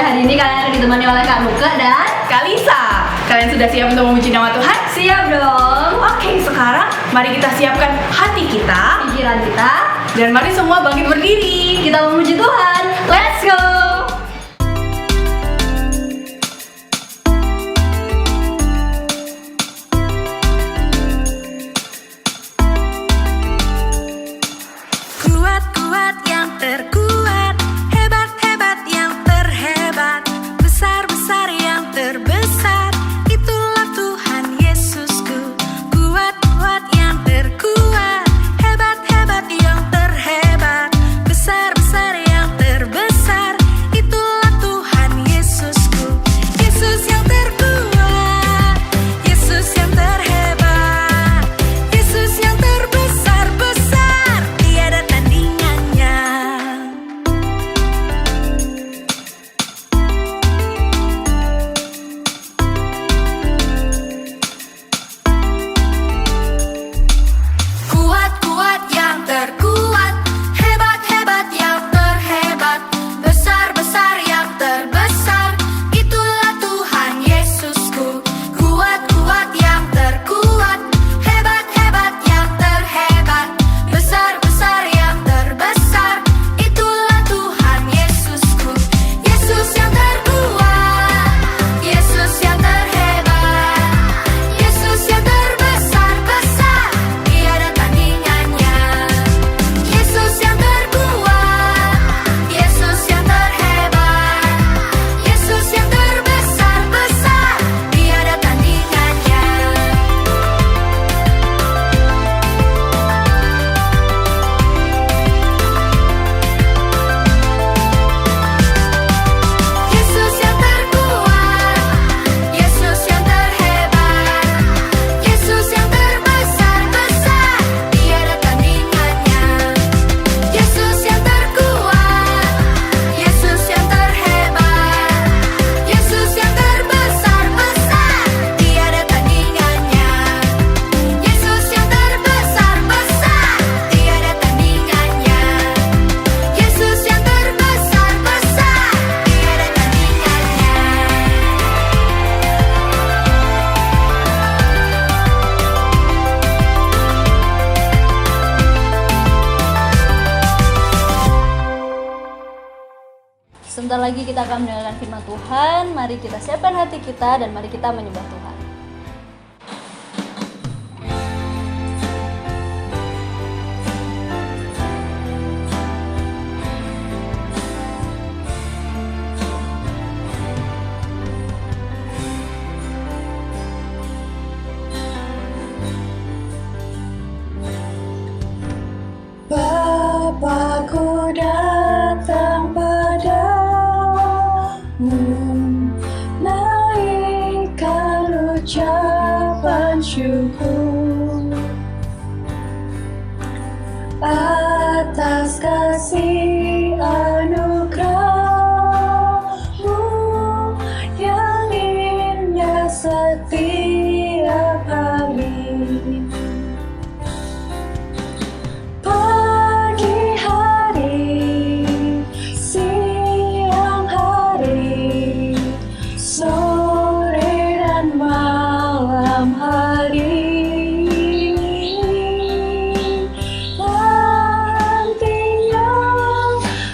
hari ini kalian akan ditemani oleh Kak Nuke dan Kak Lisa. Kalian sudah siap untuk memuji nama Tuhan? siap dong. Oke, sekarang mari kita siapkan hati kita. Pikiran kita, Dan mari semua bangkit berdiri. kita memuji Tuhan. Let's go. Kuat-kuat yang terkuat, hebat-hebat yang terhebat, besar-besar yang terbesar, itulah Tuhan Yesusku. Kuat-kuat yang terkuat, hebat-hebat yang terhebat, besar-besar yang terbesar, itulah Tuhan Yesusku. Yesus yang terkuat, Yesus yang terhebat, Yesus yang terbesar-besar, tiada tandingannya. Kuat-kuat yang terkuat, hebat-hebat yang terhebat, besar-besar yang terbesar, itulah Tuhan Yesusku. Kuat-kuat yang terkuat, hebat-hebat yang terhebat, besar-besar yang terbesar, itulah Tuhan Yesusku. Yesus yang terkuat, Yesus yang terhebat, Yesus yang terbesar-besar, tiada tandingannya. Yesus yang terkuat, Yesus yang terhebat, Yesus yang terbesar-besar, tiada tandingannya. Yesus yang terkuat, Yesus yang terhebat, Yesus yang terbesar-besar, tiada tandingannya. Yesus yang terkuat, Yesus yang terhebat, Yesus yang terbesar-besar, tiada tandingannya. Yesus yang terbesar-besar, tiada tandingannya. Yesus yang terbesar-besar, tiada Sebentar lagi kita akan mendengarkan firman Tuhan. Mari kita siapkan hati kita dan mari kita menyembah Tuhan. Bapakku datang padamu, naikkan ucapan syukur atas kasih anugerah-Mu yang indah setiap hari. Pagi hari, siang hari, sore dan malam hari, nantinya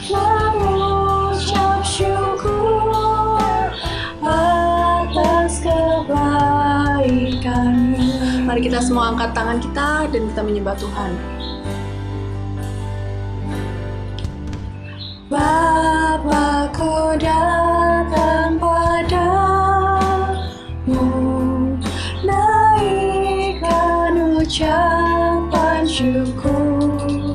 mengucap syukur atas kebaikan-Mu. Mari kita semua angkat tangan kita dan kita menyembah Tuhan. Bapakku datang padamu, naikkan ucapan syukur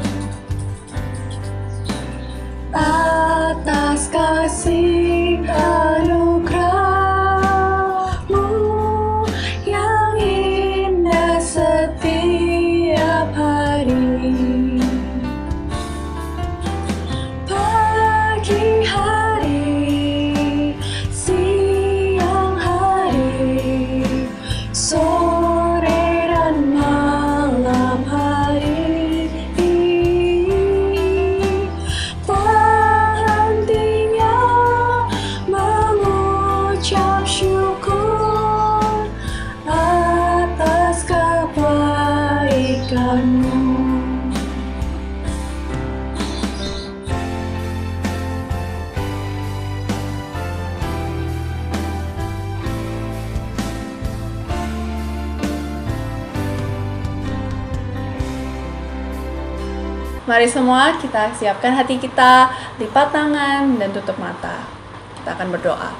atas kasih anugerah-Mu yang indah setiap hari. Pagi hari, siang hari, sore dan malam hari, Mari semua kita siapkan hati kita, lipat tangan dan tutup mata. Kita akan berdoa.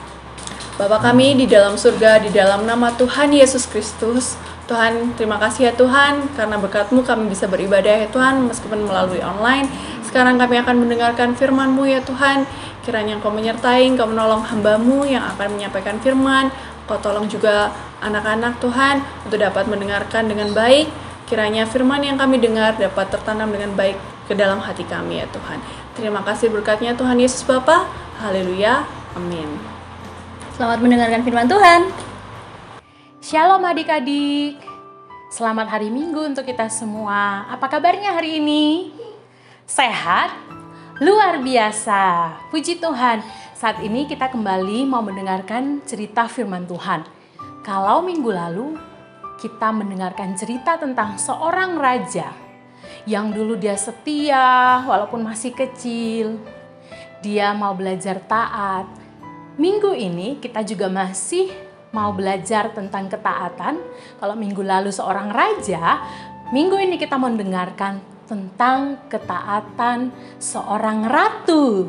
Bapa kami di dalam surga, di dalam nama Tuhan Yesus Kristus, Tuhan, terima kasih ya Tuhan, karena berkat-Mu kami bisa beribadah ya Tuhan, meskipun melalui online. Sekarang kami akan mendengarkan firman-Mu ya Tuhan. Kiranya Engkau menyertai, Engkau menolong hamba-Mu yang akan menyampaikan firman. Engkau tolong juga anak-anak Tuhan untuk dapat mendengarkan dengan baik. Kiranya firman yang kami dengar dapat tertanam dengan baik ke dalam hati kami ya Tuhan. Terima kasih berkat-Nya Tuhan Yesus Bapa. Haleluya. Amin. Selamat mendengarkan firman Tuhan. Shalom adik-adik. Selamat hari Minggu untuk kita semua. Apa kabarnya hari ini? Sehat? Luar biasa. Puji Tuhan. Saat ini kita kembali mau mendengarkan cerita firman Tuhan. Kalau minggu lalu kita mendengarkan cerita tentang seorang raja yang dulu dia setia walaupun masih kecil. Dia mau belajar taat. Minggu ini kita juga masih mau belajar tentang ketaatan. Kalau minggu lalu seorang raja, minggu ini kita mau mendengarkan tentang ketaatan seorang ratu.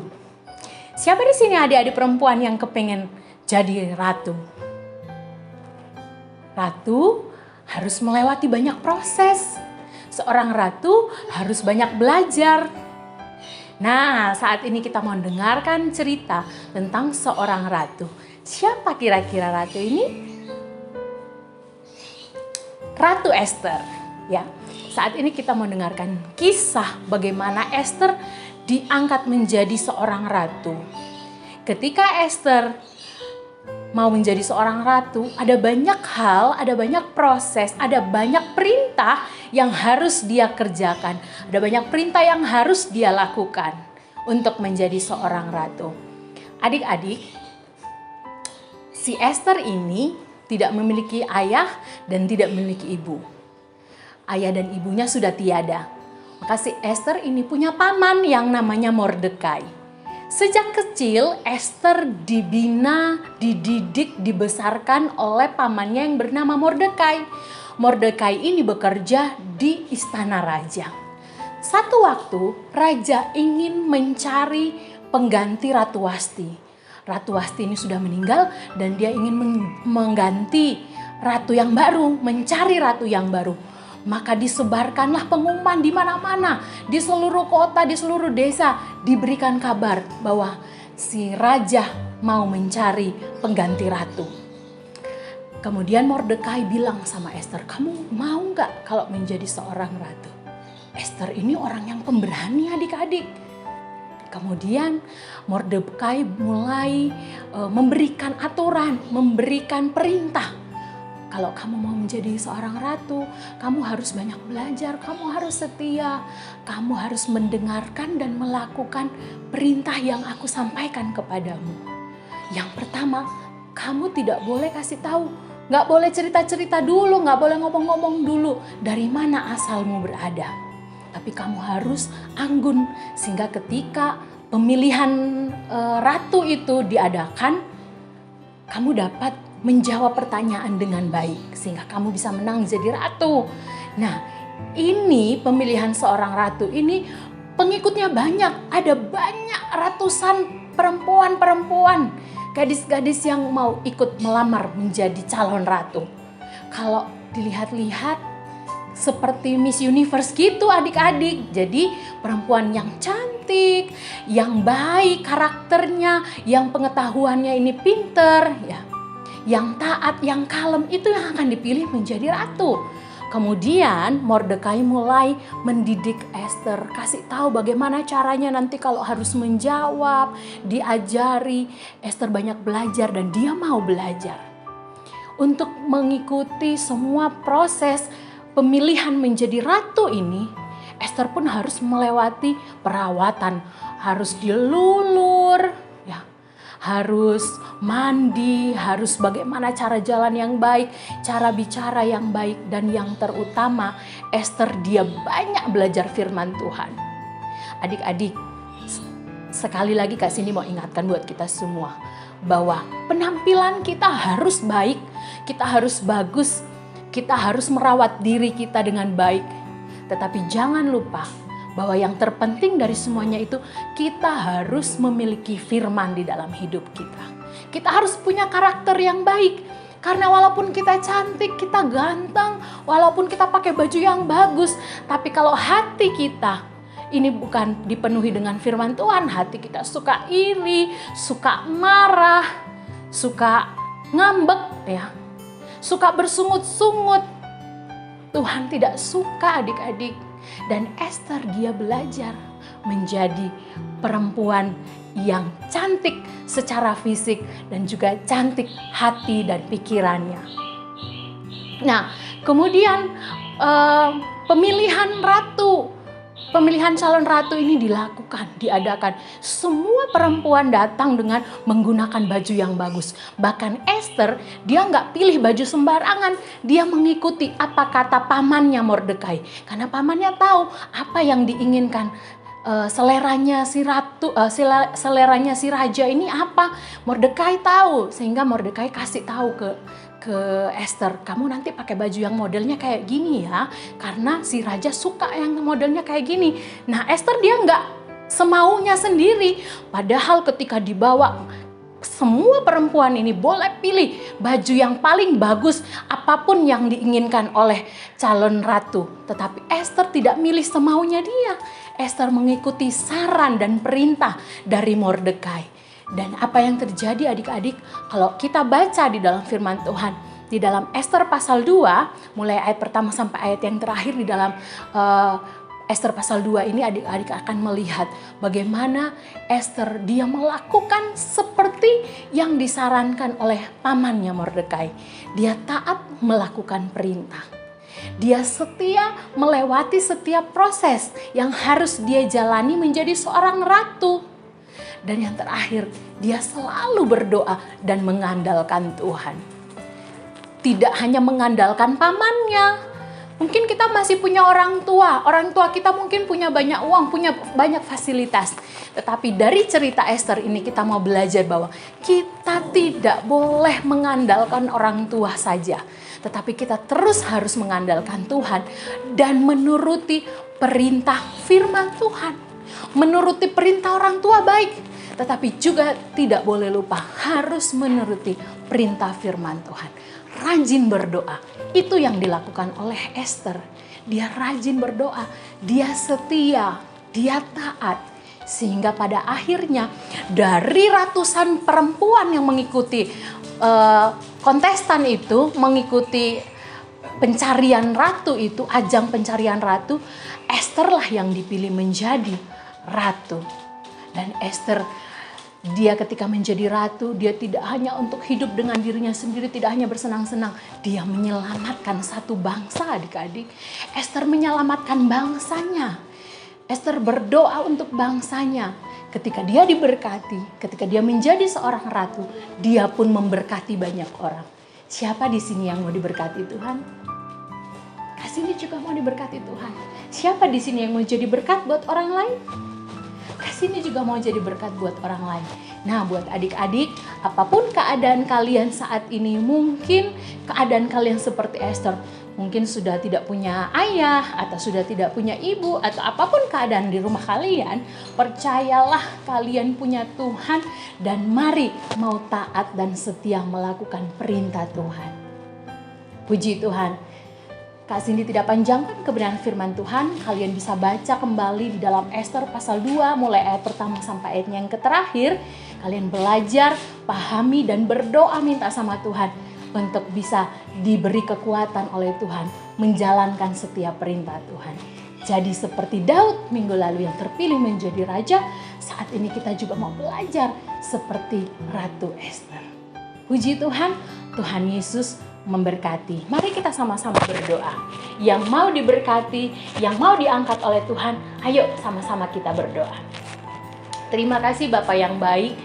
Siapa di sini adik-adik perempuan yang kepengen jadi ratu? Ratu harus melewati banyak proses. Seorang ratu harus banyak belajar. Nah, saat ini kita mau dengarkan cerita tentang seorang ratu. Siapa kira-kira ratu ini? Ratu Esther. Ya, saat ini kita mau dengarkan kisah bagaimana Esther diangkat menjadi seorang ratu. Ketika Esther mau menjadi seorang ratu, ada banyak hal, ada banyak proses, ada banyak perintah yang harus dia kerjakan. Ada banyak perintah yang harus dia lakukan untuk menjadi seorang ratu. Adik-adik, si Esther ini tidak memiliki ayah dan tidak memiliki ibu. Ayah dan ibunya sudah tiada. Maka si Esther ini punya paman yang namanya Mordekai. Sejak kecil Esther dibina, dididik, dibesarkan oleh pamannya yang bernama Mordekai. Mordekai ini bekerja di istana raja. Satu waktu raja ingin mencari pengganti Ratu Wasti. Ratu Wasti ini sudah meninggal dan dia ingin mengganti ratu yang baru, mencari ratu yang baru. Maka disebarkanlah pengumuman di mana-mana, di seluruh kota, di seluruh desa diberikan kabar bahwa si raja mau mencari pengganti ratu. Kemudian Mordekai bilang sama Esther, "Kamu mau nggak kalau menjadi seorang ratu?" Esther ini orang yang pemberani adik-adik. Kemudian Mordekai mulai memberikan aturan, memberikan perintah. Kalau kamu mau menjadi seorang ratu, kamu harus banyak belajar, kamu harus setia, kamu harus mendengarkan dan melakukan perintah yang aku sampaikan kepadamu. Yang pertama, kamu tidak boleh kasih tahu, nggak boleh cerita-cerita dulu, nggak boleh ngomong-ngomong dulu dari mana asalmu berada. Tapi kamu harus anggun sehingga ketika pemilihan ratu itu diadakan, kamu dapat menjawab pertanyaan dengan baik sehingga kamu bisa menang jadi ratu. Nah, ini pemilihan seorang ratu ini pengikutnya banyak, ada banyak ratusan perempuan-perempuan, gadis-gadis yang mau ikut melamar menjadi calon ratu. Kalau dilihat-lihat seperti Miss Universe gitu adik-adik. Jadi perempuan yang cantik, yang baik karakternya, yang pengetahuannya ini pinter, ya, yang taat, yang kalem, itu yang akan dipilih menjadi ratu. Kemudian Mordekai mulai mendidik Esther, kasih tahu bagaimana caranya nanti kalau harus menjawab, diajari. Esther banyak belajar dan dia mau belajar. Untuk mengikuti semua proses pemilihan menjadi ratu ini, Esther pun harus melewati perawatan, harus dilulur, ya, harus mandi, harus bagaimana cara jalan yang baik, cara bicara yang baik, dan yang terutama Esther dia banyak belajar firman Tuhan. Adik-adik, sekali lagi Kak Cindy mau ingatkan buat kita semua bahwa penampilan kita harus baik, kita harus bagus, kita harus merawat diri kita dengan baik. Tetapi jangan lupa bahwa yang terpenting dari semuanya itu kita harus memiliki firman di dalam hidup kita. Kita harus punya karakter yang baik. Karena walaupun kita cantik, kita ganteng, walaupun kita pakai baju yang bagus, tapi kalau hati kita ini bukan dipenuhi dengan firman Tuhan, hati kita suka iri, suka marah, suka ngambek ya, suka bersungut-sungut. Tuhan tidak suka adik-adik. Dan Esther dia belajar menjadi perempuan yang cantik secara fisik dan juga cantik hati dan pikirannya. Nah, kemudian pemilihan calon ratu ini diadakan. Semua perempuan datang dengan menggunakan baju yang bagus. Bahkan Esther, dia nggak pilih baju sembarangan. Dia mengikuti apa kata pamannya Mordekai. Karena pamannya tahu apa yang diinginkan seleranya si ratu, seleranya si raja ini apa. Mordekai tahu, sehingga Mordekai kasih tahu ke Esther, kamu nanti pakai baju yang modelnya kayak gini ya, karena si raja suka yang modelnya kayak gini. Nah, Esther dia nggak semaunya sendiri, padahal ketika dibawa, semua perempuan ini boleh pilih baju yang paling bagus apapun yang diinginkan oleh calon ratu. Tetapi Esther tidak milih semaunya dia. Esther mengikuti saran dan perintah dari Mordekai. Dan apa yang terjadi adik-adik kalau kita baca di dalam firman Tuhan, di dalam Esther pasal 2, mulai ayat pertama sampai ayat yang terakhir di dalam Esther pasal 2 ini, adik-adik akan melihat bagaimana Esther dia melakukan seperti yang disarankan oleh pamannya Mordekai. Dia taat melakukan perintah. Dia setia melewati setiap proses yang harus dia jalani menjadi seorang ratu. Dan yang terakhir, dia selalu berdoa dan mengandalkan Tuhan. Tidak hanya mengandalkan pamannya. Mungkin kita masih punya orang tua kita mungkin punya banyak uang, punya banyak fasilitas. Tetapi dari cerita Esther ini kita mau belajar bahwa kita tidak boleh mengandalkan orang tua saja. Tetapi kita terus harus mengandalkan Tuhan dan menuruti perintah firman Tuhan. Menuruti perintah orang tua baik. Tetapi juga tidak boleh lupa harus menuruti perintah firman Tuhan. Rajin berdoa. Itu yang dilakukan oleh Esther. Dia rajin berdoa. Dia setia. Dia taat. Sehingga pada akhirnya dari ratusan perempuan yang mengikuti kontestan itu, mengikuti pencarian ratu itu, ajang pencarian ratu, Esther lah yang dipilih menjadi ratu. Dan Esther, dia ketika menjadi ratu, dia tidak hanya untuk hidup dengan dirinya sendiri, tidak hanya bersenang-senang. Dia menyelamatkan satu bangsa adik-adik. Esther menyelamatkan bangsanya. Esther berdoa untuk bangsanya. Ketika dia diberkati, ketika dia menjadi seorang ratu, dia pun memberkati banyak orang. Siapa di sini yang mau diberkati Tuhan? Kasini juga mau diberkati Tuhan. Siapa di sini yang mau jadi berkat buat orang lain? Kasini juga mau jadi berkat buat orang lain. Nah, buat adik-adik, apapun keadaan kalian saat ini, mungkin keadaan kalian seperti Esther, mungkin sudah tidak punya ayah atau sudah tidak punya ibu atau apapun keadaan di rumah kalian, percayalah kalian punya Tuhan dan mari mau taat dan setia melakukan perintah Tuhan. Puji Tuhan. Kak Cindy tidak panjangkan kebenaran firman Tuhan, kalian bisa baca kembali di dalam Esther pasal 2 mulai ayat pertama sampai ayat yang terakhir. Kalian belajar, pahami dan berdoa minta sama Tuhan untuk bisa diberi kekuatan oleh Tuhan menjalankan setiap perintah Tuhan. Jadi seperti Daud minggu lalu yang terpilih menjadi raja, saat ini kita juga mau belajar seperti Ratu Esther. Puji Tuhan, Tuhan Yesus memberkati. Mari kita sama-sama berdoa. Yang mau diberkati, yang mau diangkat oleh Tuhan, ayo sama-sama kita berdoa. Terima kasih Bapak yang baik.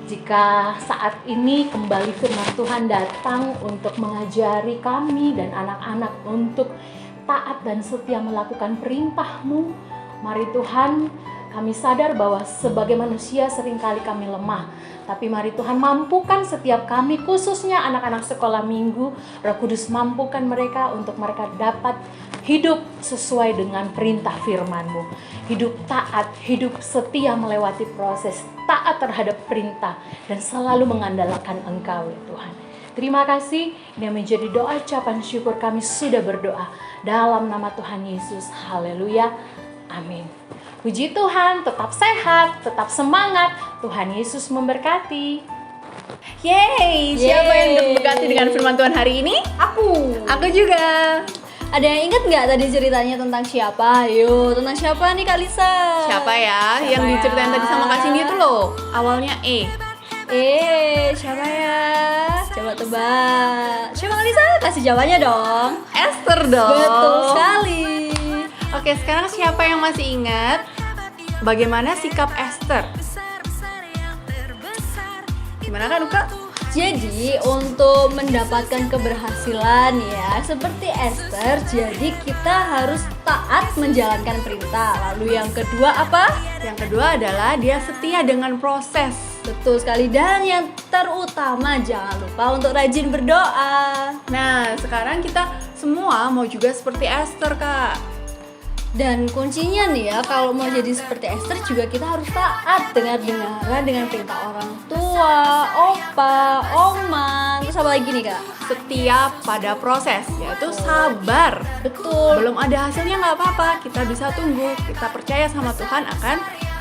Jika saat ini kembali firman Tuhan datang untuk mengajari kami dan anak-anak untuk taat dan setia melakukan perintah-Mu, mari Tuhan Kami sadar bahwa sebagai manusia seringkali kami lemah. Tapi mari Tuhan mampukan setiap kami, khususnya anak-anak sekolah minggu. Roh Kudus mampukan mereka untuk mereka dapat hidup sesuai dengan perintah firman-Mu. Hidup taat, hidup setia melewati proses, taat terhadap perintah, dan selalu mengandalkan Engkau ya Tuhan. Terima kasih, ini yang menjadi doa ucapan syukur kami sudah berdoa. Dalam nama Tuhan Yesus, haleluya, amin. Puji Tuhan, tetap sehat, tetap semangat. Tuhan Yesus memberkati. Yeay, siapa yang diberkati dengan firman Tuhan hari ini? Aku juga. Ada yang ingat nggak tadi ceritanya tentang siapa? Ayo, tentang siapa nih Kak Lisa? Siapa ya yang ya? diceritain tadi sama Kak Cindy itu loh? Awalnya E. Siapa ya? Coba tebak. Siapa Kak Lisa? Kasih jawabannya dong. Esther dong. Betul sekali. Oke, sekarang siapa yang masih ingat bagaimana sikap Esther? Gimana kan Luka? Jadi untuk mendapatkan keberhasilan ya seperti Esther, jadi kita harus taat menjalankan perintah. Lalu yang kedua apa? Yang kedua adalah dia setia dengan proses. Betul sekali, dan yang terutama jangan lupa untuk rajin berdoa. Nah, sekarang kita semua mau juga seperti Esther, Kak. Dan kuncinya nih ya, kalau mau jadi seperti Esther juga kita harus taat dengar-dengaran dengan perintah orang tua, opa, oma, terus apa lagi nih Kak? Setia pada proses, yaitu sabar. Betul. Belum ada hasilnya nggak apa-apa, kita bisa tunggu. Kita percaya sama Tuhan akan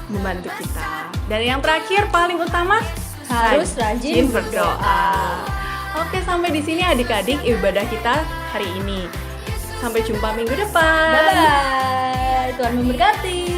membantu kita. Dan yang terakhir paling utama Harus rajin berdoa. Oke, sampai di sini adik-adik ibadah kita hari ini. Sampai jumpa minggu depan. Bye-bye, Tuhan memberkati.